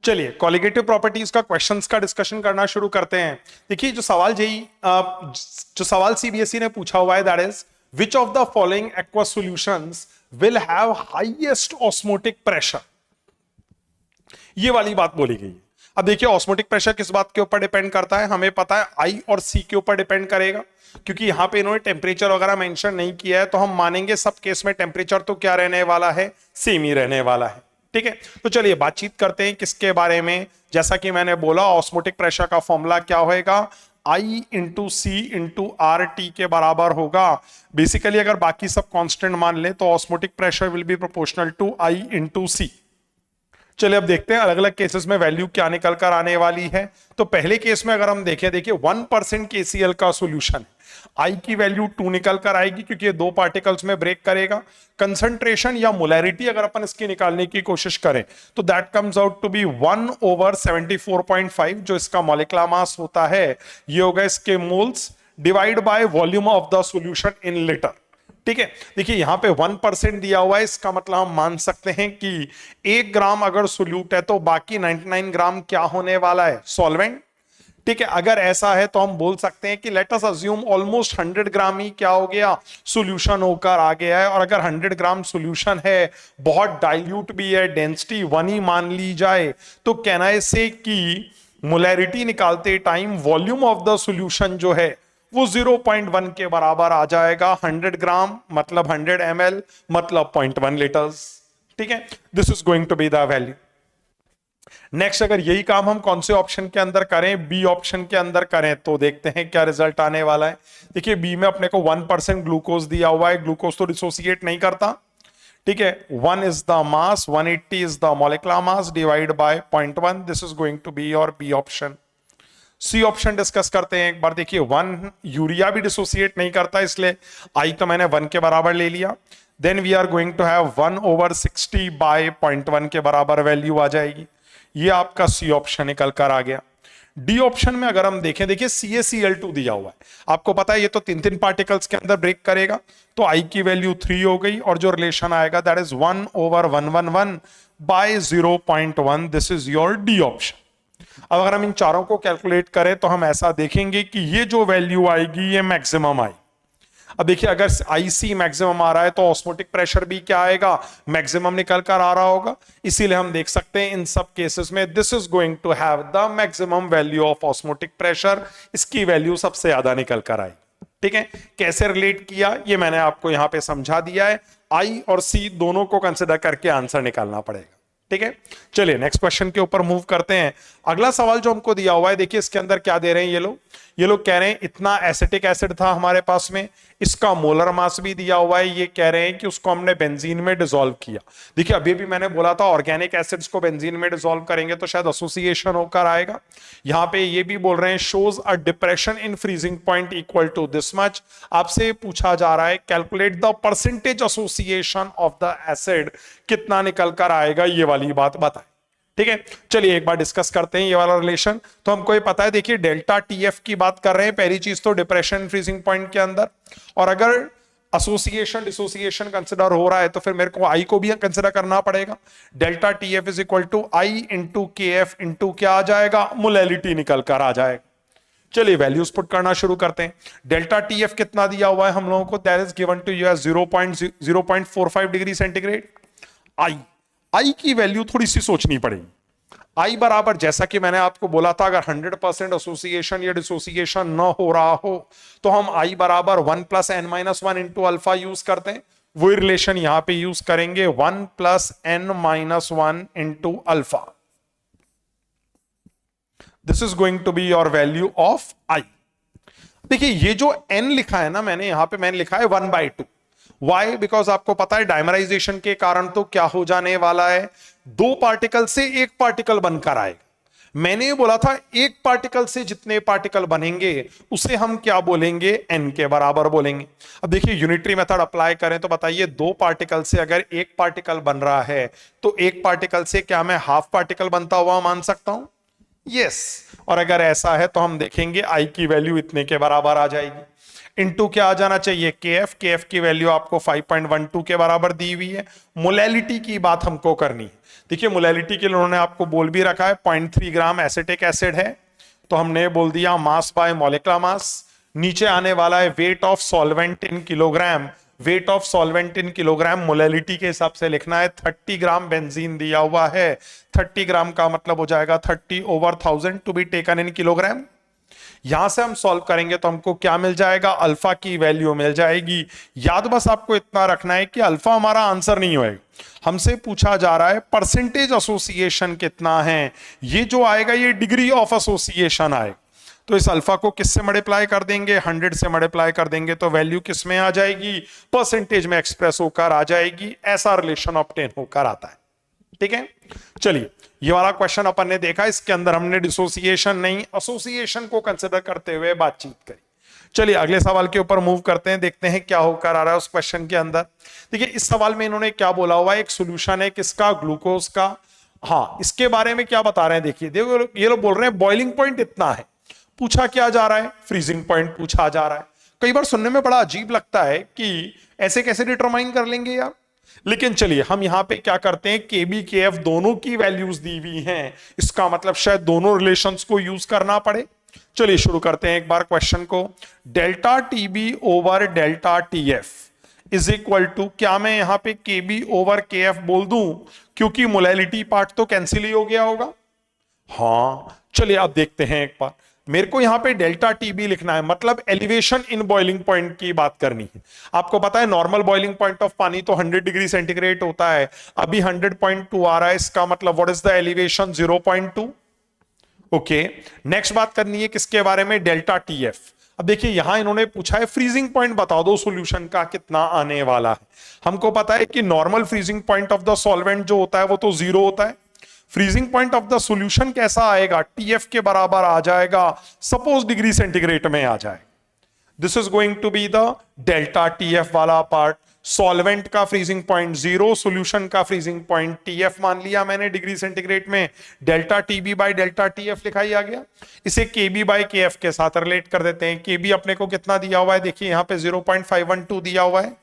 चलिए colligative properties का questions का डिस्कशन करना शुरू करते हैं। देखिए जो सवाल सीबीएसई ने पूछा हुआ है that is which of the following aqueous solutions will have highest osmotic pressure, ये वाली बात बोली गई है। अब देखिए ऑस्मोटिक प्रेशर किस बात के ऊपर डिपेंड करता है, हमें पता है आई और सी के ऊपर डिपेंड करेगा, क्योंकि यहां पे इन्होंने टेम्परेचर वगैरह मेंशन नहीं किया है, तो हम मानेंगे सब केस में टेम्परेचर तो क्या रहने वाला है, सेम ही रहने वाला है। ठीक है, तो चलिए बातचीत करते हैं किसके बारे में। जैसा कि मैंने बोला ऑस्मोटिक प्रेशर का फॉर्मूला क्या होएगा, आई इंटू सी इंटू आर टी के बराबर होगा। बेसिकली अगर बाकी सब कांस्टेंट मान ले तो osmotic pressure will be proportional to I into C. चलिए अब देखते हैं अलग अलग केसेस में वैल्यू क्या निकल कर आने वाली है। तो पहले केस में अगर हम देखें, देखिए 1% KCl का सॉल्यूशन है, आई की वैल्यू 2 निकल कर आएगी क्योंकि ये दो पार्टिकल्स में ब्रेक करेगा। कंसंट्रेशन या मोलैरिटी अगर अपन इसकी निकालने की कोशिश करें तो that comes out to be 1/74.5, जो इसका मॉलिक्यूलर मास होता है ये होगा इसके moles divide by volume of the solution in litre. ठीक है, देखिए यहां पे 1% दिया हुआ है, इसका मतलब हम मान सकते हैं कि 1 ग्राम अगर सोल्यूट है तो बाकी 99 ग्राम क्या होने वाला है, सॉल्वेंट। ठीक है, अगर ऐसा है तो हम बोल सकते हैं कि लेट अस अज्यूम ऑलमोस्ट 100 ग्राम ही क्या हो गया, सॉल्यूशन होकर आ गया है। और अगर 100 ग्राम सॉल्यूशन है, बहुत डाइल्यूट भी है, डेंसिटी 1 ही मान ली जाए, तो कहना है से कि मोलैरिटी निकालते time volume of the solution जो है वो 0.1 के बराबर आ जाएगा। 100 ग्राम मतलब 100 ml मतलब 0.1 लीटर्स। ठीक है, this is going to be the value. Next अगर यही काम हम कौन से ऑप्शन के अंदर करें, बी ऑप्शन के अंदर करें, तो देखते हैं क्या रिजल्ट आने वाला है। देखिए बी में अपने को 1% ग्लूकोज दिया हुआ है, ग्लूकोज तो डिसोसिएट नहीं करता। ठीक है, 1 is the mass, 180 is the molecular mass divide by 0.1, this is going to be your B option. C option discuss करते हैं एक बार। देखिए 1 यूरिया भी डिसोसिएट नहीं करता, इसलिए आई तो मैंने 1 के बराबर ले लिया। Then we are going to have 1/60 by 0.1 के बराबर वैल्यू आ जाएगी। ये आपका सी ऑप्शन निकल कर आ गया। डी ऑप्शन में अगर हम देखें, देखिए CaCl2 दिया हुआ है, आपको पता है ये तो 3 पार्टिकल्स के अंदर ब्रेक करेगा, तो आई की वैल्यू 3 हो गई और जो रिलेशन आएगा that is 1/111 by 0.1, this is your D option. अब अगर हम इन चारों को कैलकुलेट करें तो हम ऐसा देखेंगे कि ये जो वैल्यू आएगी ये मैक्सिमम आएगी। अब देखिए अगर IC मैक्सिमम आ रहा है तो ऑस्मोटिक प्रेशर भी क्या आएगा, मैक्सिमम निकल कर आ रहा होगा। इसीलिए हम देख सकते हैं इन सब केसेस में this is going to have the maximum value of osmotic pressure, इसकी वैल्यू सबसे ज्यादा निकल कर आई। ठीक है, कैसे रिलेट किया ये मैंने आपको यहां पे समझा दिया है। आई और सी दोनों को कंसिडर करके आंसर निकालना पड़ेगा। ठीक है, चलिए नेक्स्ट क्वेश्चन के ऊपर मूव करते हैं। अगला सवाल जो हमको दिया हुआ है, देखिए इसके अंदर क्या दे रहे हैं ये लोग कह रहे हैं इतना एसिटिक एसिड था हमारे पास में, इसका मोलर मास भी दिया हुआ है, ये कह रहे हैं कि उसको हमने बेंजीन में डिसॉल्व किया। देखिए अभी भी मैंने बोला था ऑर्गेनिक एसिड्स को बेंजीन में डिसॉल्व करेंगे तो शायद एसोसिएशन होकर आएगा। यहां पे ये भी बोल रहे हैं shows a depression in freezing point equal to this much. आपसे पूछा जा रहा है calculate the percentage association of the acid, कितना निकल कर आएगा, ये वाली बात बताएं। ठीक है, चलिए एक बार डिस्कस करते हैं ये वाला रिलेशन। तो हमको ये पता है, देखिए डेल्टा TF की बात कर रहे हैं, पहली चीज तो डिप्रेशन फ्रीजिंग पॉइंट के अंदर, और अगर एसोसिएशन डिसोसिएशन कंसिडर हो रहा है तो फिर मेरे को आई को भी कंसिडर करना पड़ेगा। Delta TF is equal to I into KF into क्या आ जाएगा, मोलैलिटी निकल कर आ जाएगा। चलिए वैल्यूज पुट करना शुरू करते हैं। डेल्टा TF कितना दिया हुआ है हम लोगों को, that is given to you as 0.45 degree centigrade. I की वैल्यू थोड़ी सी सोचनी पड़ेगी। आई बराबर, जैसा कि मैंने आपको बोला था, अगर 100% एसोसिएशन या डिसोसिएशन न हो रहा हो तो हम आई बराबर 1 + n-1 इंटू अल्फा यूज करते हैं। वही रिलेशन यहां पे यूज करेंगे, 1 + n-1 into alpha. This is going to be your value of I. देखिए ये जो n लिखा है ना, मैंने लिखा है 1/2। वाई, बिकॉज आपको पता है डायमराइजेशन के कारण तो क्या हो जाने वाला है, 2 पार्टिकल से 1 पार्टिकल बनकर आएगा। मैंने ये बोला था 1 पार्टिकल से जितने पार्टिकल बनेंगे उसे हम क्या बोलेंगे, n के बराबर बोलेंगे। अब देखिए यूनिटरी मेथड अप्लाई करें तो बताइए 2 पार्टिकल से अगर 1 पार्टिकल बन रहा है तो 1 पार्टिकल से क्या मैं हाफ पार्टिकल बनता हुआ मान सकता हूं, यस। और अगर ऐसा है तो हम देखेंगे आई की वैल्यू इतने के बराबर आ जाएगी। इनटू क्या आ जाना चाहिए के एफ की वैल्यू आपको 5.12 के बराबर दी हुई है। मोलैलिटी की बात हमको करनी है। देखिए मोलैलिटी के लिए उन्होंने आपको बोल भी रखा है 0.3 ग्राम एसिटिक एसिड है, तो हमने बोल दिया मास बाय मोलिकुलर मास। नीचे आने वाला है weight of solvent in kilogram, wait of solvent in kilogram molality के हिसाब से लिखना है। 30 ग्राम बेंजीन दिया हुआ है, 30 ग्राम का मतलब हो जाएगा 30/1000 to be taken in kilogram. यहां से हम सॉल्व करेंगे तो हमको क्या मिल जाएगा, अल्फा की वैल्यू मिल जाएगी। याद बस आपको इतना रखना है कि अल्फा हमारा आंसर नहीं होएगा, हमसे पूछा जा रहा है परसेंटेज एसोसिएशन कितना है। ये जो आएगा ये डिग्री ऑफ एसोसिएशन आएगा। तो इस अल्फा को किससे मल्टीप्लाई कर देंगे, 100 से मल्टीप्लाई कर देंगे तो वैल्यू किस में आ जाएगी, परसेंटेज में एक्सप्रेस होकर आ जाएगी। ऐसा रिलेशन ऑब्टेन होकर आता है। ठीक है, चलिए ये वाला क्वेश्चन अपन ने देखा, इसके अंदर हमने डिसोसिएशन नहीं एसोसिएशन को कंसिडर करते हुए बातचीत करी। चलिए अगले सवाल के ऊपर मूव करते हैं, देखते हैं क्या होकर आ रहा है उस क्वेश्चन के अंदर। देखिए इस सवाल में इन्होंने क्या बोला हुआ है, एक सॉल्यूशन है किसका, ग्लूकोज का। हाँ इसके बारे में क्या बता रहे हैं, देखिए देखो ये लोग बोल रहे हैं बॉइलिंग पॉइंट इतना है। पूछा क्या जा रहा है, फ्रीजिंग पॉइंट पूछा जा रहा है। कई बार सुनने में बड़ा अजीब लगता है कि ऐसे कैसे डिटरमाइन कर लेंगे यार, लेकिन चलिए हम यहां पे क्या करते हैं, केबी के एफ दोनों की वैल्यूज दी हुई हैं, इसका मतलब शायद दोनों रिलेशंस को यूज करना पड़े। चलिए शुरू करते हैं एक बार क्वेश्चन को। Delta TB over delta TF is equal to, क्या मैं यहां पे केबी ओवर के एफ बोल दूं, क्योंकि मोलैलिटी पार्ट तो कैंसिल ही हो गया होगा। हाँ चलिए अब देखते हैं एक बार, मेरे को यहां पे डेल्टा टीबी लिखना है, मतलब एलिवेशन इन बॉइलिंग पॉइंट की बात करनी है। आपको पता है नॉर्मल बॉइलिंग पॉइंट ऑफ पानी तो 100 डिग्री सेंटीग्रेड होता है, अभी 100.2 आ रहा है, इसका मतलब what is the elevation, 0.2। Okay next बात करनी है किसके बारे में, डेल्टा टीएफ। अब देखिए यहां इन्होंने पूछा है फ्रीजिंग पॉइंट बता दो सॉल्यूशन का कितना आने वाला है। हमको पता है कि normal freezing point of the solvent जो होता है वो तो 0 होता है। Freezing point of the solution कैसा आएगा, टीएफ के बराबर आ जाएगा, सपोज डिग्री सेंटीग्रेड में आ जाए। This is going to be the delta TF वाला पार्ट। सॉल्वेंट का फ्रीजिंग पॉइंट 0, सॉल्यूशन का फ्रीजिंग पॉइंट टीएफ मान लिया मैंने डिग्री सेंटीग्रेड में, delta TB by delta TF लिखा ही आ गया। इसे केबी बाय केएफ के साथ रिलेट कर देते हैं। केबी अपने को कितना दिया हुआ है, देखिए यहां पे 0.512 दिया हुआ है,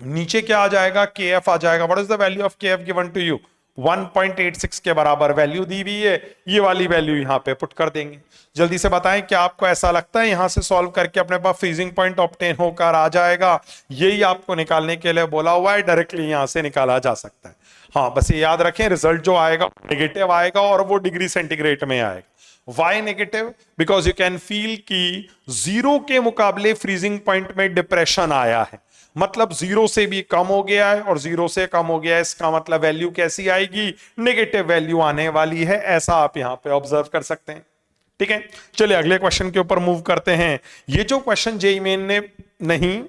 नीचे क्या आ जाएगा, के एफ आ जाएगा। What is the value of के एफ गिवन टू यू, 1.86 के बराबर वैल्यू दी हुई है। ये वाली वैल्यू यहां पे पुट कर देंगे। जल्दी से बताएं क्या आपको ऐसा लगता है यहां से सॉल्व करके अपने पास फ्रीजिंग पॉइंट ऑब्टेन होकर आ जाएगा, यही आपको निकालने के लिए बोला हुआ है, डायरेक्टली यहां से निकाला जा सकता है। हाँ बस ये याद रखें रिजल्ट जो आएगा नेगेटिव आएगा और वो डिग्री सेंटीग्रेड में आएगा। Why negative, because you can feel कि 0 के मुकाबले फ्रीजिंग पॉइंट में डिप्रेशन आया है, मतलब 0 से भी कम हो गया है और 0 से कम हो गया है, इसका मतलब वैल्यू कैसी आएगी, नेगेटिव वैल्यू आने वाली है। ऐसा आप यहां पे ऑब्जर्व कर सकते हैं। ठीक है चलिए अगले क्वेश्चन के ऊपर मूव करते हैं। ये जो क्वेश्चन जेईई मेन ने नहीं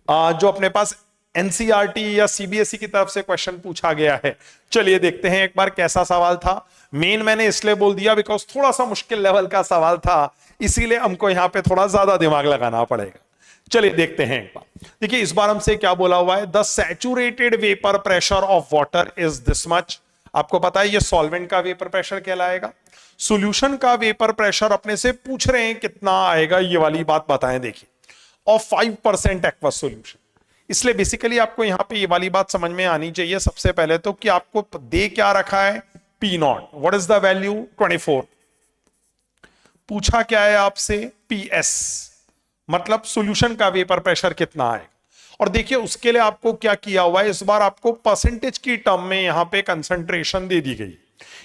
जो अपने पास एनसीईआरटी या सीबीएसई की तरफ से क्वेश्चन पूछा गया है, चलिए देखते हैं एक बार कैसा सवाल था। मेन मैंने इसलिए बोल दिया बिकॉज थोड़ा सा मुश्किल लेवल का सवाल था, इसीलिए हमको यहां पे थोड़ा ज्यादा दिमाग लगाना पड़ेगा। चलिए देखते हैं एक बार। देखिए इस बार हमसे क्या बोला हुआ है, the saturated vapour pressure of water is this much. आपको पता है ये सॉल्वेंट का वेपर प्रेशर कहलाएगा। सॉल्यूशन का वेपर प्रेशर अपने से पूछ रहे हैं कितना आएगा, ये वाली बात बताएं। देखिए ऑफ 5% एक्वस सॉल्यूशन, इसलिए बेसिकली आपको यहां पे ये वाली बात समझ में आनी चाहिए सबसे पहले तो कि आपको दे क्या रखा है, P not. What is the value, 24। पूछा क्या है आपसे, पीएस, मतलब सॉल्यूशन का वेपर प्रेशर कितना आएगा। और देखिए उसके लिए आपको क्या किया हुआ है, इस बार आपको परसेंटेज की टर्म में यहां पे कंसंट्रेशन दे दी गई।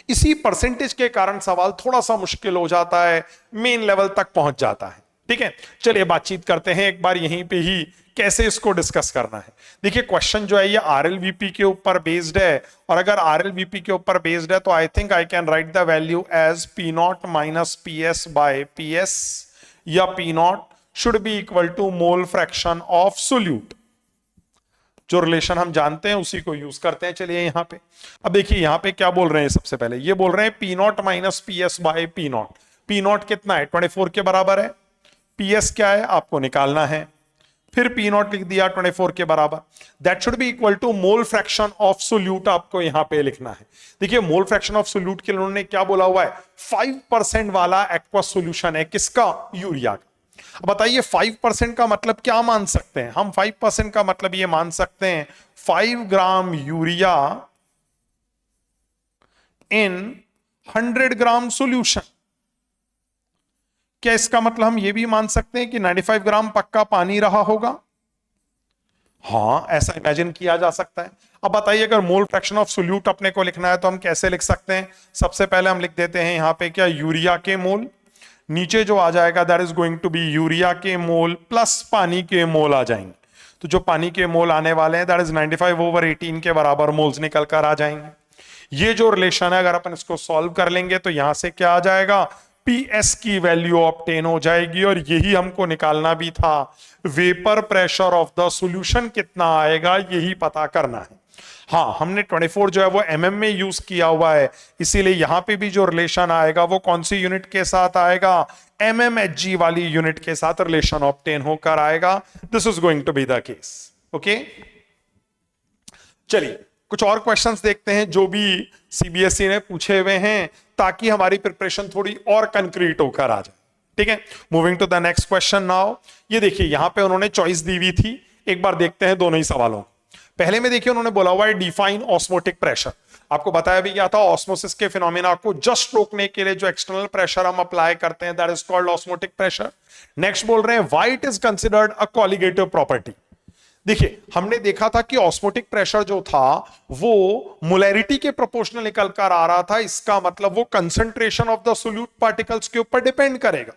इसी परसेंटेज के कारण सवाल थोड़ा सा मुश्किल हो जाता है, मेन लेवल तक पहुंच जाता है। ठीक है चलिए बातचीत करते हैं एक बार यहीं पे ही कैसे इसको डिस्कस करना है। देखिए क्वेश्चन जो है ये आरएलवीपी के ऊपर बेस्ड है, और अगर आरएलवीपी के ऊपर बेस्ड है तो I think I can write the value as P naught minus P S by P S, या P naught should be equal to mole fraction of solute. जो रिलेशन हम जानते हैं उसी को यूज करते हैं। चलिए यहां पे अब देखिए यहां पे क्या बोल रहे हैं, सबसे पहले ये बोल रहे हैं P naught minus P S by P not. P not कितना है, 24 के बराबर है, पी एस क्या है आपको निकालना है, फिर पी नॉट लिख दिया 24 के बराबर। That should be equal to mole fraction of solute, आपको यहां पे लिखना है। देखिए मोल फ्रैक्शन ऑफ सोल्यूट के लिए उन्होंने क्या बोला हुआ है, 5% वाला एक्वस सोल्यूशन है किसका, यूरिया का। अब बताइए 5% का मतलब क्या मान सकते हैं हम? 5% का मतलब ये मान सकते हैं 5 gram urea in 100 gram solution. क्या इसका मतलब हम ये भी मान सकते हैं कि 95 ग्राम पक्का पानी रहा होगा? हाँ, ऐसा इमेजिन किया जा सकता है। अब बताइए अगर मोल फ्रैक्शन ऑफ सोल्यूट अपने को लिखना है तो हम कैसे लिख सकते हैं? सबसे पहले हम लिख देते हैं यहां पे क्या, यूरिया के मोल, नीचे जो आ जाएगा that is going to be urea के मोल प्लस पानी के मोल आ जाएंगे। तो जो पानी के मोल आने वाले हैं दैट इज 95/18 के बराबर मोल्स निकल कर आ जाएंगे। ये जो रिलेशन है अगर अपन इसको सॉल्व कर लेंगे तो यहां से क्या आ जाएगा, पीएस की वैल्यू ऑब्टेन हो जाएगी। और यही हमको निकालना भी था, vapour pressure of the solution कितना आएगा यही पता करना है। हाँ, हमने 24 जो है वो एमएम में यूज किया हुआ है, इसीलिए यहां पे भी जो रिलेशन आएगा वो कौन सी यूनिट के साथ आएगा, एमएमएचजी वाली यूनिट के साथ रिलेशन ऑब्टेन होकर आएगा। This is going to be the case. Okay, चलिए कुछ और क्वेश्चंस देखते हैं जो भी सीबीएसई ने पूछे हुए हैं, ताकि हमारी प्रिपरेशन थोड़ी और कंक्रीट होकर आ जाए। ठीक है, moving to the next question now. ये देखिए यहां पे उन्होंने चॉइस दी हुई थी, एक बार देखते हैं दोनों ही सवालों। पहले में देखिए उन्होंने बोला हुआ है डिफाइन ऑस्मोटिक प्रेशर। आपको बताया भी गया था ऑस्मोसिस के फिनोमेना को जस्ट रोकने के लिए जो एक्सटर्नल प्रेशर हम अप्लाई करते हैं that is called osmotic pressure. Next बोल रहे हैं why it is considered a colligative property. देखिए हमने देखा था कि ऑस्मोटिक प्रेशर जो था वो मोलैरिटी के प्रोपोर्शनल निकल कर आ रहा था, इसका मतलब वो concentration of the solute particles के ऊपर डिपेंड करेगा।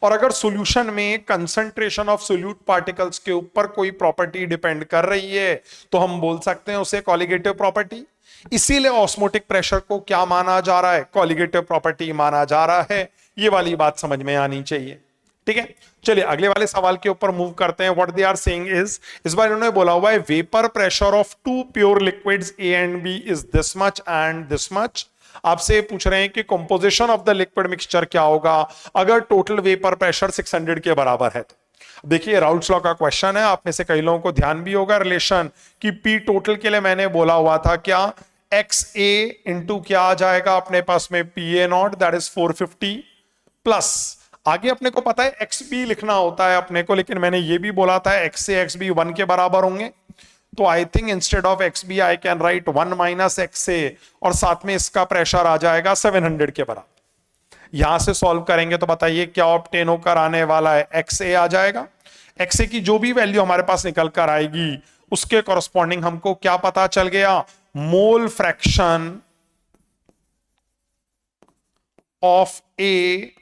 और अगर सॉल्यूशन में कंसंट्रेशन ऑफ सोल्यूट पार्टिकल्स के ऊपर कोई प्रॉपर्टी डिपेंड कर रही है तो हम बोल सकते हैं उसे कॉलिगेटिव प्रॉपर्टी। इसीलिए ऑस्मोटिक प्रेशर को क्या माना जा रहा है, कॉलिगेटिव प्रॉपर्टी माना जा रहा है। ये वाली बात समझ में आनी चाहिए। ठीक है, चलिए अगले वाले सवाल के ऊपर मूव करते हैं। What they are saying is, इस बार इन्होंने बोला हुआ है vapour pressure of two pure liquids A and B is this much and this much. आपसे पूछ रहे हैं कि composition of the liquid mixture क्या होगा अगर टोटल वेपर प्रेशर 600 के बराबर है तो। देखिए राउल्ट्स लॉ का क्वेश्चन है, आप में से कई लोगों को ध्यान भी होगा रिलेशन कि पी टोटल के लिए मैंने बोला हुआ था क्या, एक्स ए इंटू क्या आ जाएगा अपने पास में P A not that is 450 plus आगे अपने को पता है एक्स बी लिखना होता है अपने को, लेकिन मैंने ये भी बोला था एक्स ए एक्स बी 1 के बराबर होंगे। तो I think instead of X B I can write 1 minus X A और साथ में इसका प्रेशर आ जाएगा 700 के बराबर। यहां से सॉल्व करेंगे तो बताइए क्या ऑब्टेन होकर आने वाला है, एक्स ए आ जाएगा। एक्स ए की जो भी वैल्यू हमारे पास निकल कर आएगी उसके कॉरस्पॉन्डिंग हमको क्या पता चल गया, मोल fraction of A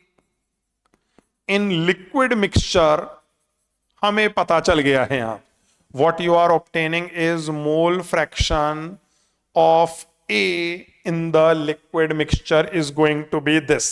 in liquid mixture हमें पता चल गया है। यहां what you are obtaining is mole fraction of A in the liquid mixture is going to be this।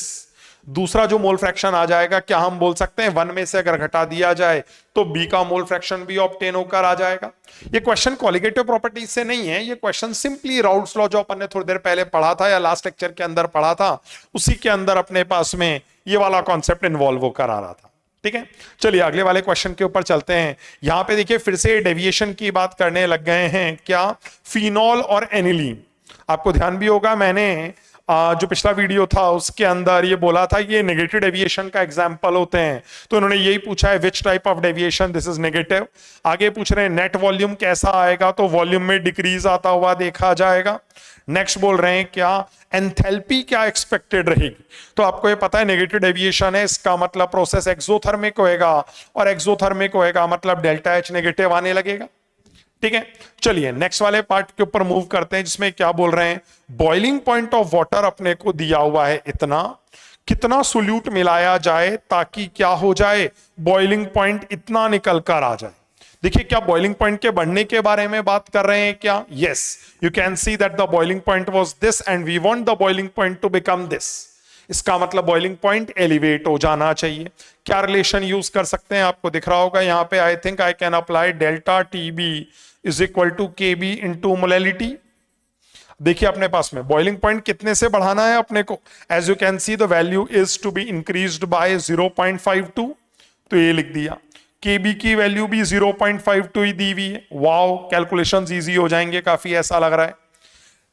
दूसरा जो मोल फ्रैक्शन आ जाएगा क्या हम बोल सकते हैं 1 में से अगर घटा दिया जाए तो B का मोल फ्रैक्शन भी ऑब्टेन होकर आ जाएगा। ये क्वेश्चन कॉलिगेटिव प्रॉपर्टी से नहीं है, ये क्वेश्चन सिंपली राउल्ट्स लॉ जो अपन ने थोड़ी देर पहले पढ़ा था या लास्ट लेक्चर के अंदर पढ़ा था उसी के अंदर अपने पास में ये वाला कॉन्सेप्ट इन्वॉल्व होकर आ रहा था। ठीक है, चलिए अगले वाले क्वेश्चन के ऊपर चलते हैं। यहां पे देखिए फिर से डेविएशन की बात करने लग गए हैं, क्या, फिनॉल और एनिलीन। आपको ध्यान भी होगा मैंने जो पिछला वीडियो था उसके अंदर ये बोला था ये नेगेटिव डेविएशन का एग्जांपल होते हैं, तो इन्होंने यही पूछा है which type of deviation, this is negative. आगे पूछ रहे हैं नेट वॉल्यूम कैसा आएगा, तो वॉल्यूम में डिक्रीज आता हुआ देखा जाएगा। नेक्स्ट बोल रहे हैं क्या एंथैल्पी क्या एक्सपेक्टेड रहेगी, तो आपको ये पता है नेगेटिव डेविएशन है, इसका मतलब प्रोसेस एक्सोथर्मिक होएगा और एक्सोथर्मिक होएगा मतलब डेल्टा एच नेगेटिव आने लगेगा। ठीक है, चलिए नेक्स्ट वाले पार्ट के ऊपर मूव करते हैं जिसमें क्या बोल रहे हैं, बॉइलिंग पॉइंट ऑफ वाटर अपने को दिया हुआ है इतना, कितना सोल्यूट मिलाया जाए ताकि क्या हो जाए, बॉइलिंग पॉइंट इतना निकल कर आ जाए। देखिए क्या बॉइलिंग पॉइंट के बढ़ने के बारे में बात कर रहे हैं क्या, yes you can see that the boiling point was this and we want the boiling point to become this. इसका मतलब बॉइलिंग पॉइंट एलिवेट हो जाना चाहिए। क्या रिलेशन यूज कर सकते हैं, आपको दिख रहा होगा यहाँ पे, I think I can apply delta T B is equal to K B into molality. देखिए अपने पास में बॉइलिंग पॉइंट कितने से बढ़ाना है अपने को, as you can see the value is to be increased by 0.52, तो ये लिख दिया। केबी की वैल्यू भी 0.52 ही दी हुई है। वाओ, कैलकुलेशंस इजी हो जाएंगे काफी, ऐसा लग रहा है।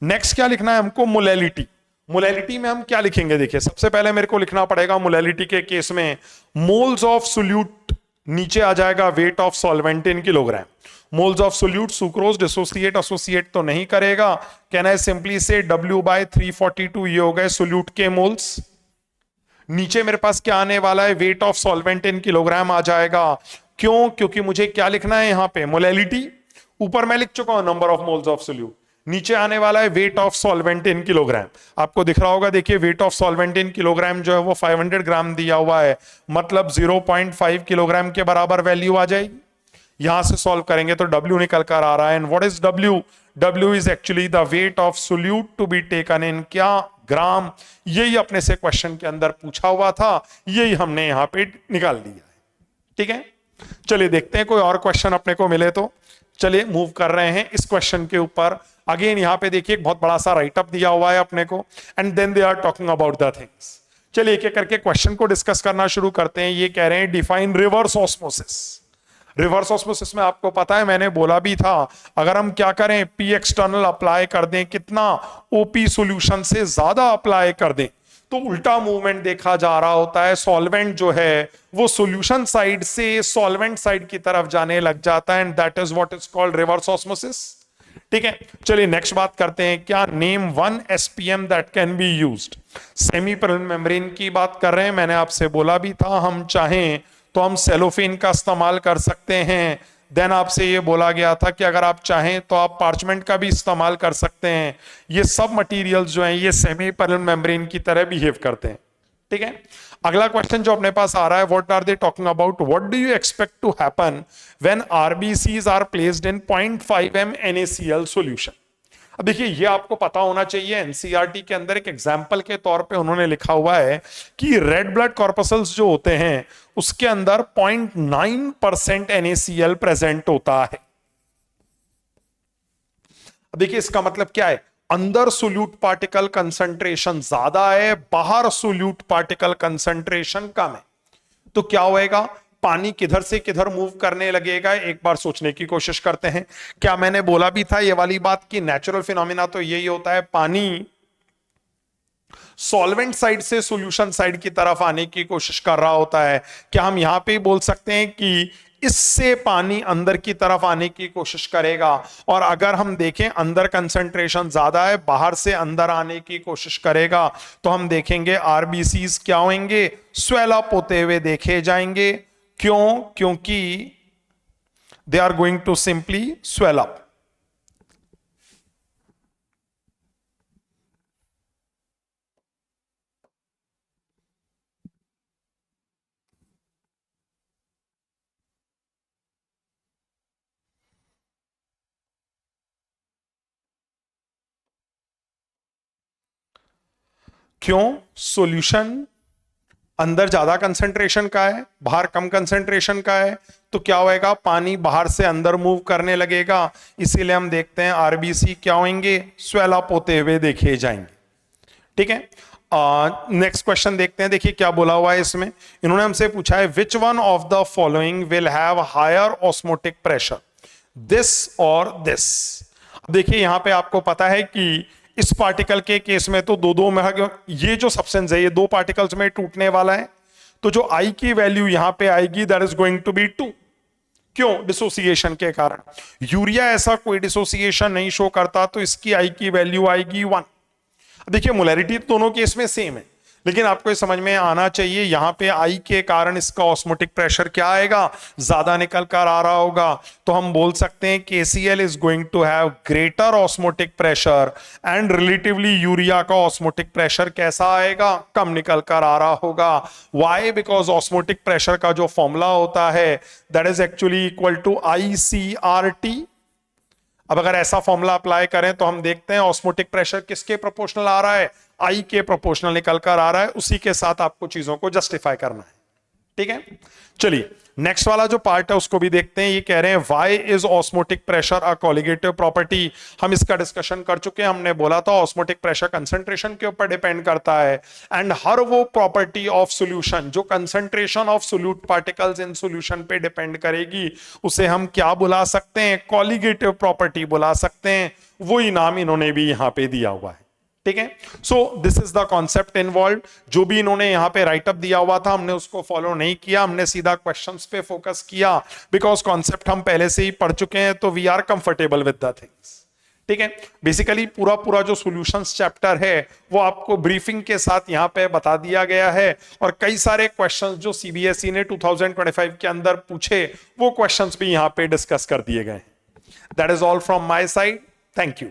नेक्स्ट क्या लिखना है हमको, मोलैलिटी। मोलैलिटी में हम क्या लिखेंगे, देखिए सबसे पहले मेरे को लिखना पड़ेगा मोलैलिटी के केस में मोल्स ऑफ सोल्यूट नीचे आ जाएगा wait of solvent in kilogram. Moles of solute sucrose dissociate associate तो नहीं करेगा। कैन आई सिंपली से W/342 ये हो गए सोल्यूट के मोल्स। नीचे मेरे पास क्या आने वाला है, weight of solvent in kilogram आ जाएगा। क्यों? क्योंकि मुझे क्या लिखना है यहां पे, मोलैलिटी। ऊपर मैं लिख चुका हूं number of moles of solute, नीचे आने वाला है weight of solvent in kilogram. आपको दिख रहा होगा, देखिए wait of solvent in kilogram जो है वो 500 ग्राम दिया हुआ है, मतलब 0.5 किलोग्राम के बराबर वैल्यू आ जाएगी। यहां से सॉल्व करेंगे तो W निकल कर आ रहा है। And what is W? W is actually the weight of solute to be taken in क्या, ग्राम। यही अपने से क्वेश्चन के अंदर पूछा हुआ था, यही हमने यहां पे निकाल दिया है। ठीक है, चलिए देखते हैं कोई और क्वेश्चन अपने को मिले तो। चलिए मूव कर रहे हैं इस क्वेश्चन के ऊपर। अगेन यहां पे देखिए एक बहुत बड़ा सा राइटअप दिया हुआ है अपने को, and then they are talking about the things. चलिए एक एक करके क्वेश्चन को डिस्कस करना शुरू करते हैं। ये कह रहे हैं define reverse osmosis. Reverse osmosis में आपको पता है, मैंने बोला भी था, अगर हम क्या करें, पी एक्सटर्नल अप्लाई कर दें, कितना, ओपी सॉल्यूशन से ज्यादा अप्लाई कर दें, तो उल्टा मूवमेंट देखा जा रहा होता है। सॉल्वेंट जो है वो सॉल्यूशन साइड से सॉल्वेंट साइड की तरफ जाने लग जाता है, and that is what is called reverse osmosis. ठीक है, चलिए नेक्स्ट बात करते हैं। क्या name one SPM that can be used. Semi permeable membrane की बात कर रहे हैं। मैंने आपसे बोला भी था, हम चाहें तो हम सेलोफेन का इस्तेमाल कर सकते हैं। देन आपसे ये बोला गया था कि अगर आप चाहें तो आप पार्चमेंट का भी इस्तेमाल कर सकते हैं। ये सब मटेरियल्स जो हैं ये सेमी परमेबल मेम्ब्रेन की तरह बिहेव करते हैं। ठीक है, अगला क्वेश्चन जो अपने पास आ रहा है, what are they talking about, what do you expect to happen when RBCs are placed in 0.5 m NaCl solution. अब देखिए ये आपको पता होना चाहिए, एनसीईआरटी के अंदर एक एग्जाम्पल के तौर पे उन्होंने लिखा हुआ है कि रेड ब्लड कॉर्पसल्स जो होते हैं उसके अंदर 0.9% NaCl प्रेजेंट होता है। अब देखिए इसका मतलब क्या है, अंदर सोल्यूट पार्टिकल कंसंट्रेशन ज्यादा है, बाहर सोल्यूट पार्टिकल कंसंट्रेशन कम है। तो क्या होएगा, पानी किधर से किधर मूव करने लगेगा। एक बार सोचने की कोशिश करते हैं। क्या मैंने बोला भी था ये वाली बात कि नेचुरल फिनोमिना तो यही होता है, पानी सॉल्वेंट साइड से सॉल्यूशन साइड की तरफ आने की कोशिश कर रहा होता है। क्या हम यहां पे बोल सकते हैं कि इससे पानी अंदर की तरफ आने की कोशिश करेगा, और अगर हम देखें अंदर कंसंट्रेशन ज्यादा है, बाहर से अंदर आने की कोशिश करेगा, तो हम देखेंगे आरबीसीज क्या होंगे, स्वेल अप होते हुए देखे जाएंगे। क्यों? क्योंकि they are going to simply swell up. क्यों? सॉल्यूशन अंदर ज्यादा कंसंट्रेशन का है, बाहर कम कंसंट्रेशन का है, तो क्या होएगा, पानी बाहर से अंदर मूव करने लगेगा। इसीलिए हम देखते हैं आरबीसी क्या होंगे, स्वेल अप होते हुए देखे जाएंगे। ठीक है, नेक्स्ट क्वेश्चन देखते हैं। देखिए क्या बोला हुआ है इसमें, इन्होंने हमसे पूछा है which one of the following will have higher osmotic pressure, this और दिस। देखिए यहां पे आपको पता है कि इस पार्टिकल के केस में तो दो दो में, ये जो सब्सटेंस है ये दो पार्टिकल्स में टूटने वाला है, तो जो आई की वैल्यू यहां पे आएगी that is going to be 2। क्यों? डिसोसिएशन के कारण। यूरिया ऐसा कोई डिसोसिएशन नहीं शो करता, तो इसकी आई की वैल्यू आएगी 1। देखिए मोलैरिटी दोनों केस में सेम है, लेकिन आपको समझ में आना चाहिए यहां पे आई के कारण इसका ऑस्मोटिक प्रेशर क्या आएगा, ज्यादा निकल कर आ रहा होगा। तो हम बोल सकते हैं KCl is going to have greater osmotic pressure, and relatively urea का ऑस्मोटिक प्रेशर कैसा आएगा, कम निकल कर आ रहा होगा। वाई? बिकॉज ऑस्मोटिक प्रेशर का जो फॉर्मूला होता है that is actually equal to ICRT। अब अगर ऐसा फॉर्मूला अप्लाई करें तो हम देखते हैं ऑस्मोटिक प्रेशर किसके प्रोपोर्शनल आ रहा है, आई के प्रोपोर्शनल निकल कर आ रहा है। उसी के साथ आपको चीजों को जस्टिफाई करना है। ठीक है, चलिए नेक्स्ट वाला जो पार्ट है उसको भी देखते हैं। ये कह रहे हैं why is osmotic pressure a colligative property. हम इसका डिस्कशन कर चुके हैं, हमने बोला था ऑस्मोटिक प्रेशर कंसंट्रेशन के ऊपर डिपेंड करता है, एंड हर वो प्रॉपर्टी ऑफ सॉल्यूशन जो concentration of solute particles in solution पे डिपेंड करेगी, उसे हम क्या बुला सकते हैं, कोलिगेटिव प्रॉपर्टी बुला सकते हैं। वही नाम इन्होंने भी यहां पे दिया हुआ है। ठीक है। So this is the concept involve. जो भी इन्होंने यहाँ पे राइटअप दिया हुआ था हमने उसको फॉलो नहीं किया, हमने सीधा क्वेश्चंस पे फोकस किया, बिकॉज कॉन्सेप्ट हम पहले से ही पढ़ चुके हैं, तो we are comfortable with the things. ठीक है। बेसिकली पूरा पूरा जो सॉल्यूशंस चैप्टर है वो आपको ब्रीफिंग के साथ यहाँ पे बता दिया गया है, और कई सारे क्वेश्चंस जो सीबीएसई ने 2025 के अंदर पूछे वो क्वेश्चंस भी यहाँ पे डिस्कस कर दिए गए हैं। That is all from my side. Thank you.